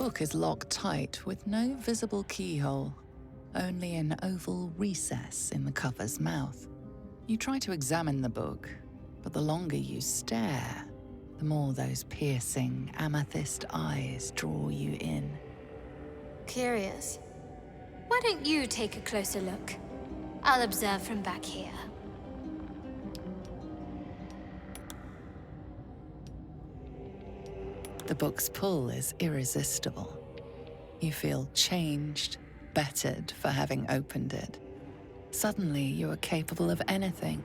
book is locked tight with no visible keyhole, only an oval recess in the cover's mouth. You try to examine the book, but the longer you stare, the more those piercing amethyst eyes draw you in. Curious. Why don't you take a closer look? I'll observe from back here. The book's pull is irresistible. You feel changed, bettered for having opened it. Suddenly, you are capable of anything.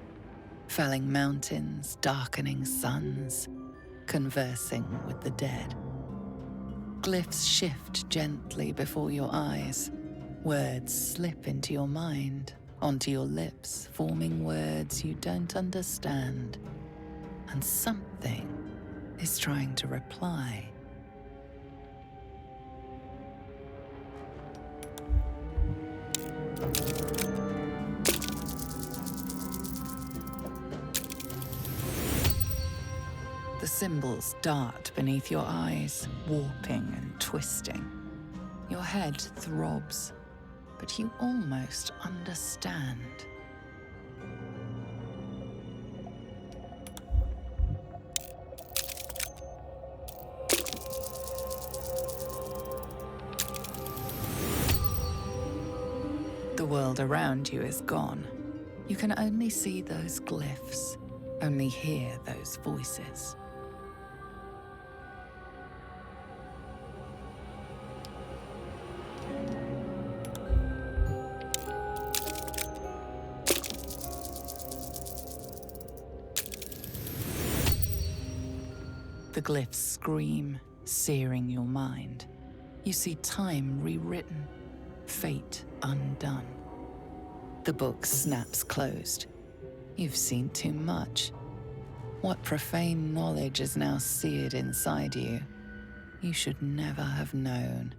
Felling mountains, darkening suns, conversing with the dead. Glyphs shift gently before your eyes. Words slip into your mind, onto your lips, forming words you don't understand. And something is trying to reply. The symbols dart beneath your eyes, warping and twisting. Your head throbs, but you almost understand. The world around you is gone. You can only see those glyphs, only hear those voices. The glyphs scream, searing your mind. You see time rewritten, fate undone. The book snaps closed. You've seen too much. What profane knowledge is now seared inside you? You should never have known.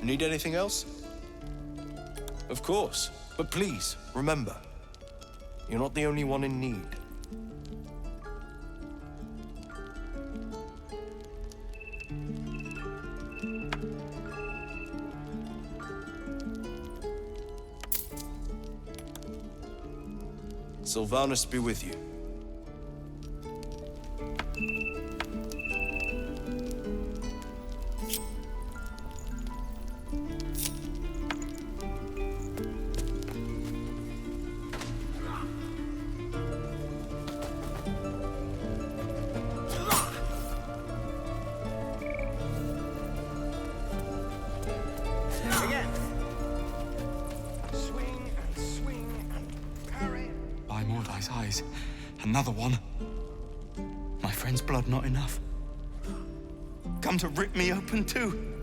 Need anything else? Of course, but please, remember, you're not the only one in need. Sylvanus be with you. eyes. Another one. My friend's blood not enough. Come to rip me open too.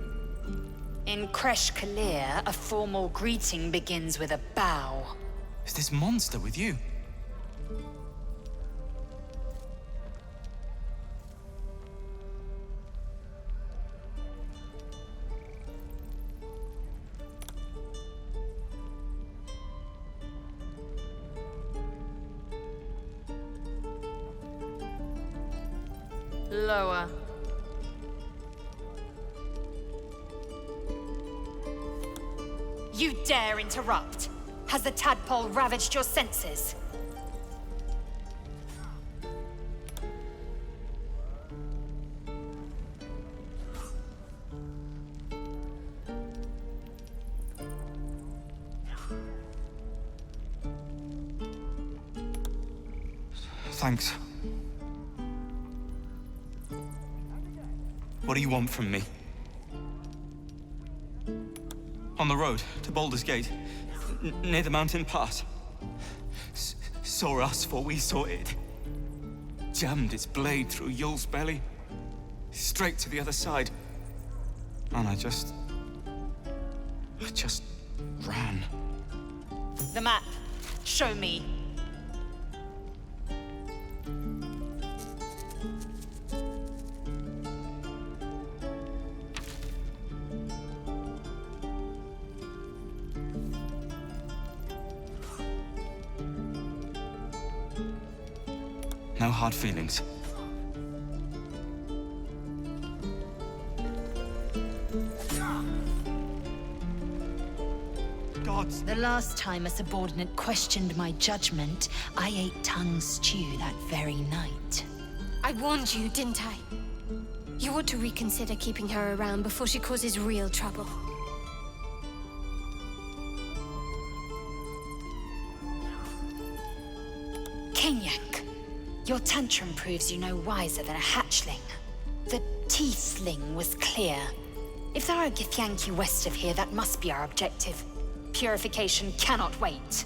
In Kresh Kalir, a formal greeting begins with a bow. Is this monster with you? Lower. You dare interrupt? Has the tadpole ravaged your senses? Thanks. What do you want from me? On the road to Baldur's Gate, near the mountain pass. Saw us, for we saw it. Jammed its blade through Yul's belly, straight to the other side. And I just ran. The map. Show me. No hard feelings. Gods! The last time a subordinate questioned my judgment, I ate tongue stew that very night. I warned you, didn't I? You ought to reconsider keeping her around before she causes real trouble. Kenyak, your tantrum proves you no wiser than a hatchling. The tiefling was clear. If there are Githyanki west of here, that must be our objective. Purification cannot wait.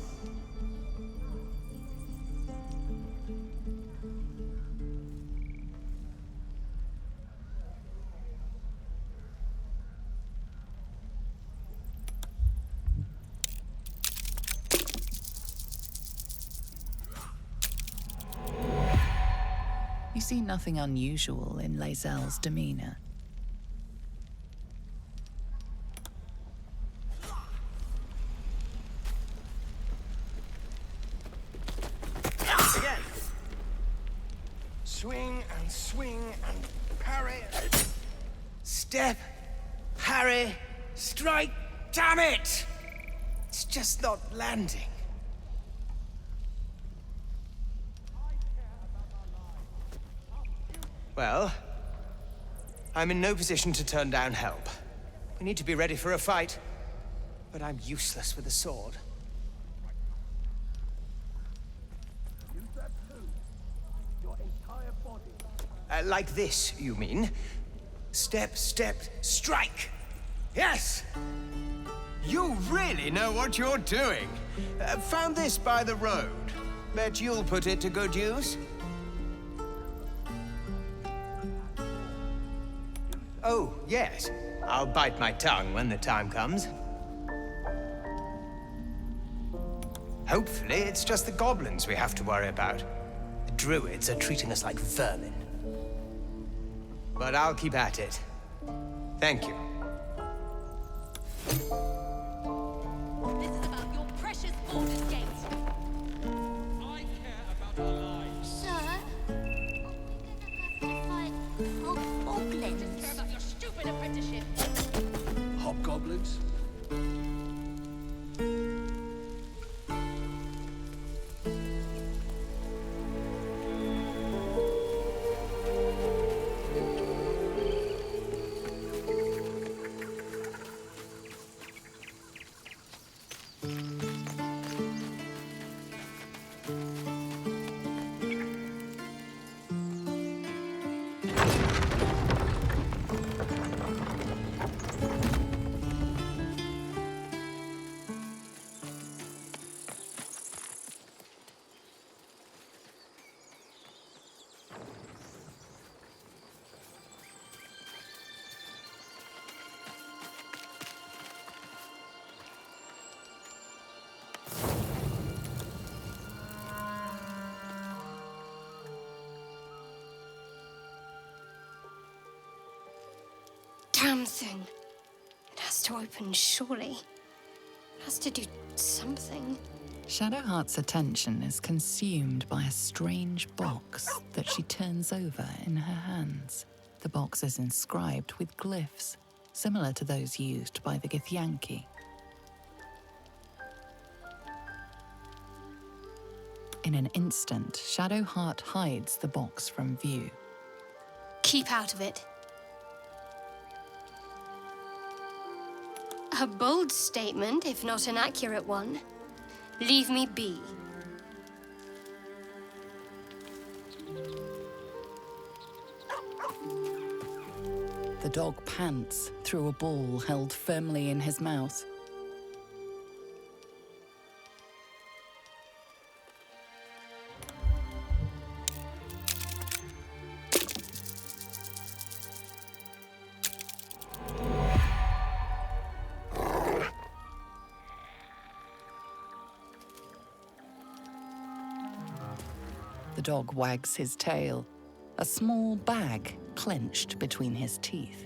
You see nothing unusual in Lae'zel's demeanor. Again. Swing and parry. Step, parry, strike. Damn it! It's just not landing. Well, I'm in no position to turn down help. We need to be ready for a fight, but I'm useless with a sword. Like this, you mean? Step, step, strike! Yes! You really know what you're doing. Found this by the road. Bet you'll put it to good use. Oh, yes. I'll bite my tongue when the time comes. Hopefully, it's just the goblins we have to worry about. The druids are treating us like vermin. But I'll keep at it. Thank you. This is about your precious Baldur's Gate. I care about our lives. Sir, are we gonna have to fight hobgoblins? Care about your stupid apprenticeship. Hobgoblins? damn thing. It has to open, surely. It has to do something. Shadowheart's attention is consumed by a strange box that she turns over in her hands. The box is inscribed with glyphs, similar to those used by the Githyanki. In an instant, Shadowheart hides the box from view. Keep out of it. A bold statement, if not an accurate one. Leave me be. The dog pants through a ball held firmly in his mouth. The dog wags his tail, a small bag clenched between his teeth.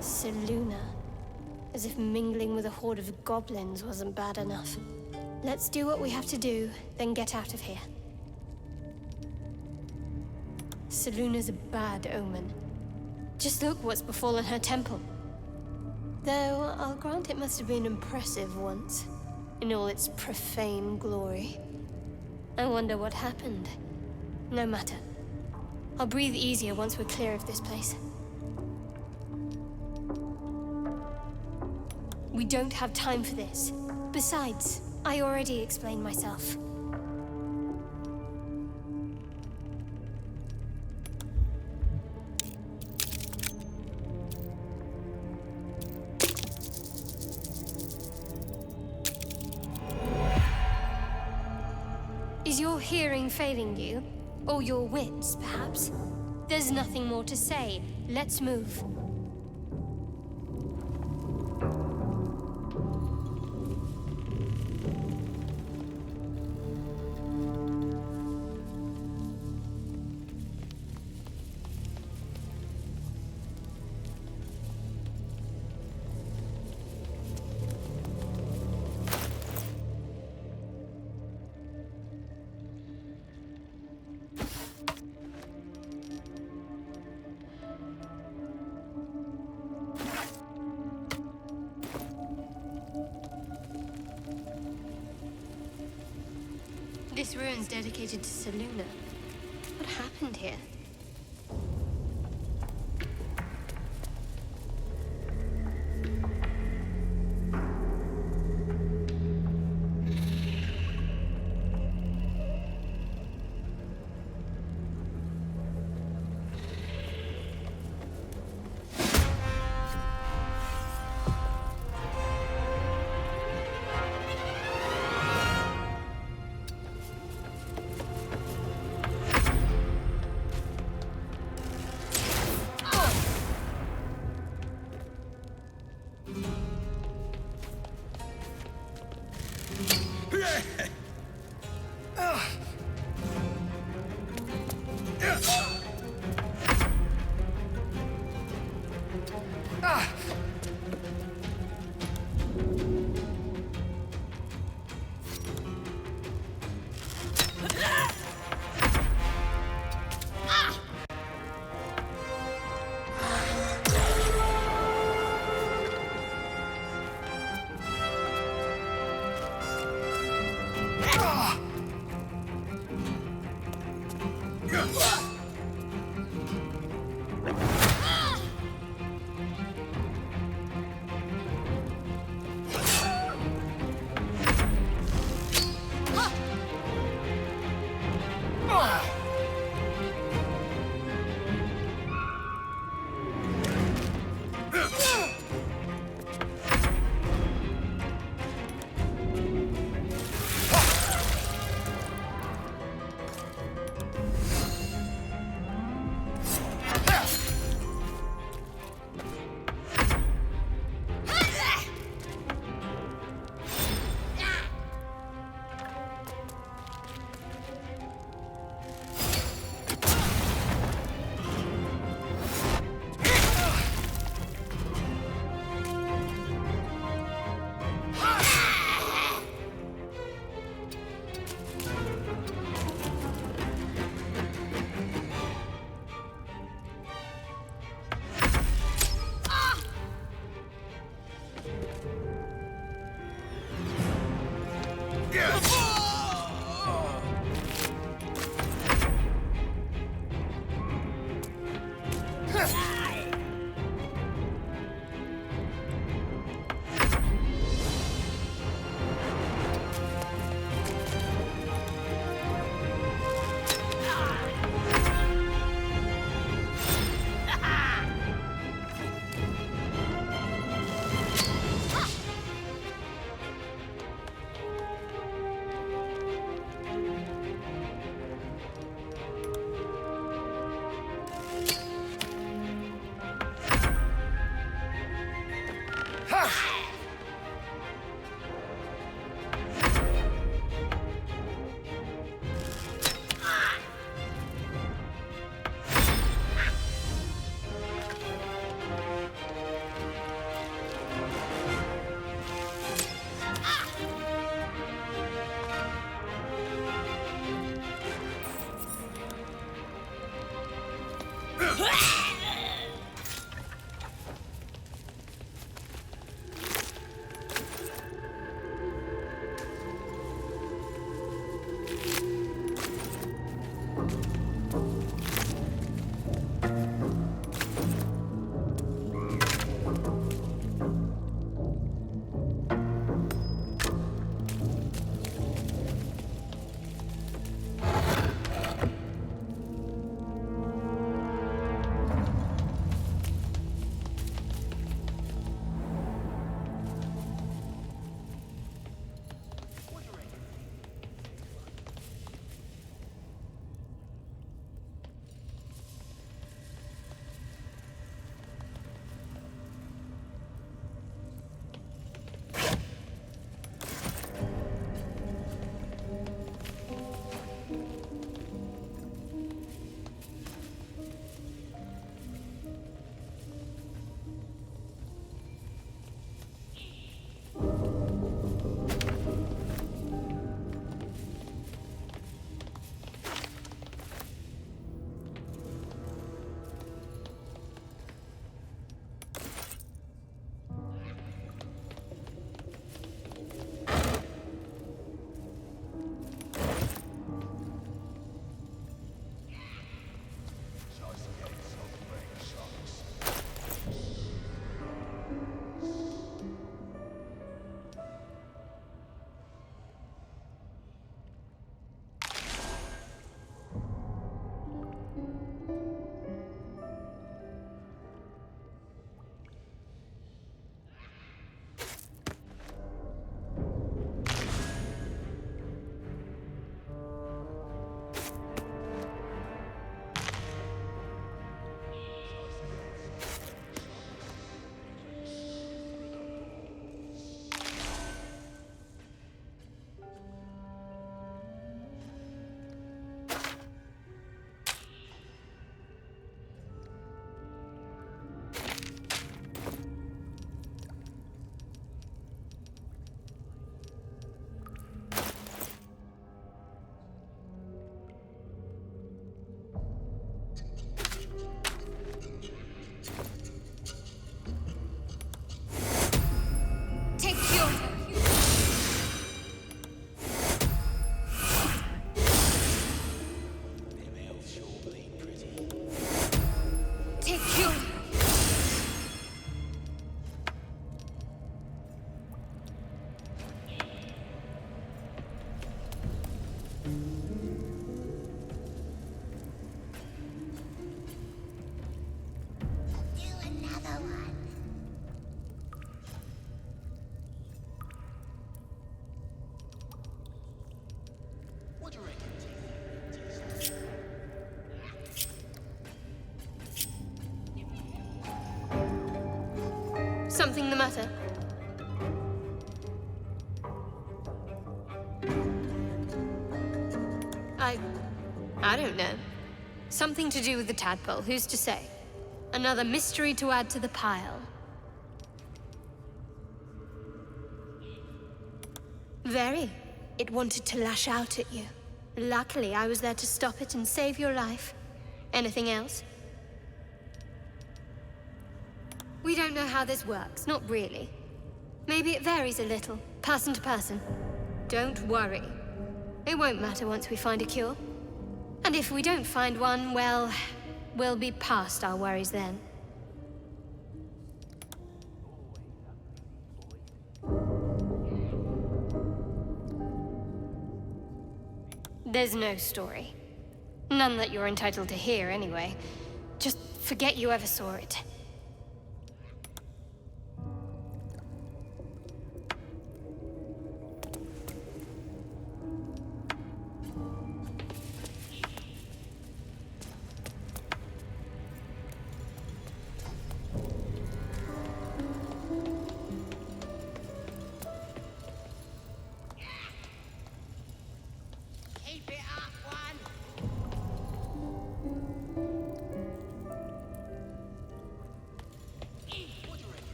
Seluna. As if mingling with a horde of goblins wasn't bad enough. Let's do what we have to do, then get out of here. Seluna's a bad omen. Just look what's befallen her temple. Though, I'll grant it must have been impressive once, in all its profane glory. I wonder what happened. No matter. I'll breathe easier once we're clear of this place. We don't have time for this. Besides, I already explained myself. Is your hearing failing you? Or your wits, perhaps? There's nothing more to say. Let's move. This ruin's dedicated to Seluna. What happened here? Something the matter? I don't know. Something to do with the tadpole, who's to say? Another mystery to add to the pile. Very. It wanted to lash out at you. Luckily, I was there to stop it and save your life. Anything else? We don't know how this works, not really. Maybe it varies a little, person to person. Don't worry. It won't matter once we find a cure. And if we don't find one, well, we'll be past our worries then. There's no story. None that you're entitled to hear, anyway. Just forget you ever saw it.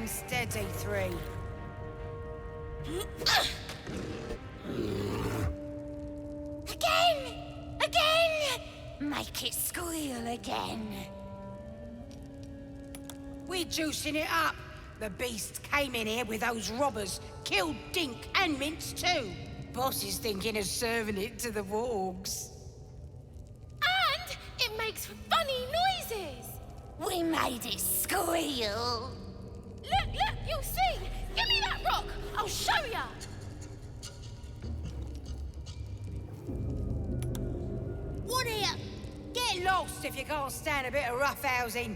Steady, 3. Again! Again! Make it squeal again. We're juicing it up. The beast came in here with those robbers, killed Dink and Mince too. Boss is thinking of serving it to the wargs. And it makes funny noises. We made it squeal. Look, you'll see. Give me that rock. I'll show ya. What here? Get lost if you can't stand a bit of roughhousing.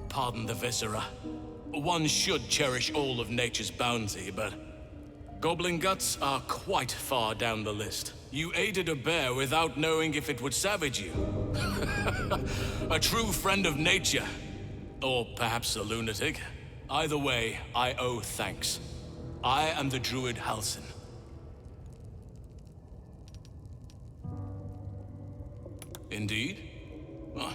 Pardon the viscera. One should cherish all of nature's bounty, but goblin guts are quite far down the list. You aided a bear without knowing if it would savage you. A true friend of nature. Or perhaps a lunatic. Either way, I owe thanks. I am the druid Halsin. Indeed? Well,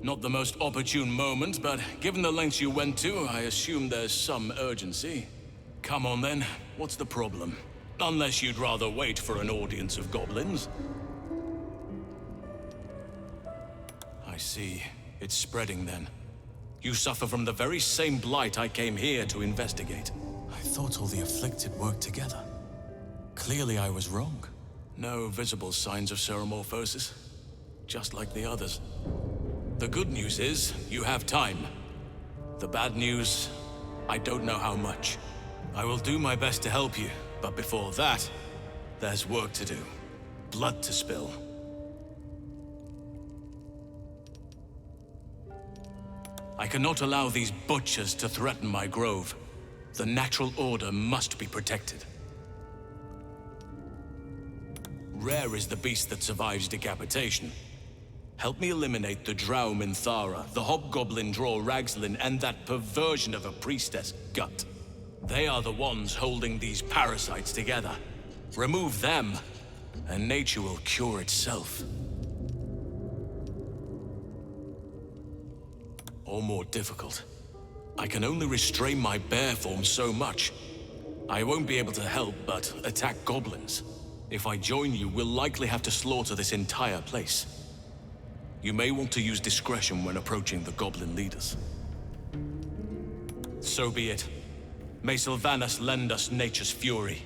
not the most opportune moment, but given the lengths you went to, I assume there's some urgency. Come on then, what's the problem? Unless you'd rather wait for an audience of goblins. I see. It's spreading then. You suffer from the very same blight I came here to investigate. I thought all the afflicted worked together. Clearly I was wrong. No visible signs of ceremorphosis. Just like the others. The good news is, you have time. The bad news, I don't know how much. I will do my best to help you, but before that, there's work to do. Blood to spill. I cannot allow these butchers to threaten my grove. The natural order must be protected. Rare is the beast that survives decapitation. Help me eliminate the Drow Minthara, the Hobgoblin Draw Ragslin, and that perversion of a priestess, Gut. They are the ones holding these parasites together. Remove them, and nature will cure itself. Or more difficult. I can only restrain my bear form so much. I won't be able to help but attack goblins. If I join you, we'll likely have to slaughter this entire place. You may want to use discretion when approaching the goblin leaders. So be it. May Sylvanas lend us nature's fury.